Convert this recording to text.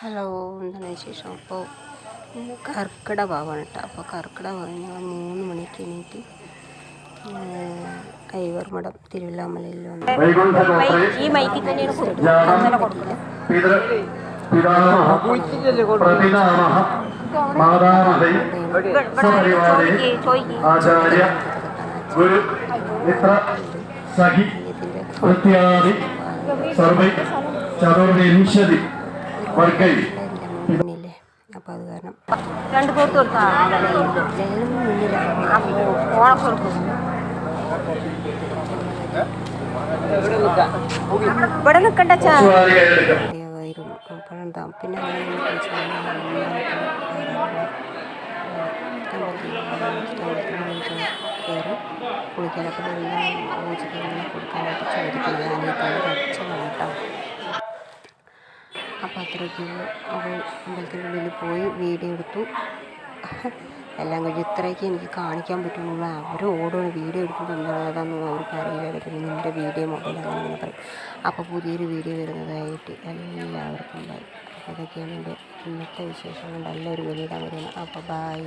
Hello, എന്താണ് വിശേഷം? അപ്പോൾ ഇന്ന് കർക്കിടക ഭാവമാണ് കേട്ടോ. അപ്പോൾ കർക്കിടക ഭാവം ഞങ്ങൾ 3 മണിക്ക് എണീറ്റ് ഐവർമഠം തിരുവല്ലാമലയിൽ വന്നു. ഈ മൈക്കിൽ തന്നെയാണ് ആചാര്യ ഗുരു മിത്ര സഖി വൃത്യാദി സർവൈ ചതുർവിംശതി വർഗൈ. അപ്പോൾ അത് കാരണം 2 പോർത്ത് കൊടുത്താൽ ഇവിടെ നിൽക്കണ്ട അപ്പോഴെന്താ പിന്നെ കയറി കുളിക്കാനൊക്കെ കൊടുക്കാനായിട്ട് ചോദിക്കുന്നത് അനിയത്തിൻ്റെ അച്ഛനാണ് കേട്ടോ. അപ്പോൾ അത്രയ്ക്ക് അവൾ അമ്പലത്തിൻ്റെ ഉള്ളിൽ പോയി വീഡിയോ എടുത്തു. എല്ലാം കഴിഞ്ഞ് ഇത്രയൊക്കെ എനിക്ക് കാണിക്കാൻ പറ്റുള്ളൂ. അവർ ഓടുകയാണ് വീഡിയോ എടുക്കുന്നത് എന്താണെന്നൊന്നും അവർക്ക് അറിയില്ല. പിന്നെ നിൻ്റെ വീഡിയോ മൊബൈൽ അങ്ങനെ പറയും. അപ്പോൾ പുതിയൊരു വീഡിയോ വരുന്നതായിട്ട് എല്ലാവർക്കും ബൈ. അപ്പോൾ അതൊക്കെയാണ് എൻ്റെ ഇന്നത്തെ വിശേഷങ്ങൾ. നല്ലൊരു വീഡിയോ വരുന്നത്. അപ്പോൾ ബൈ.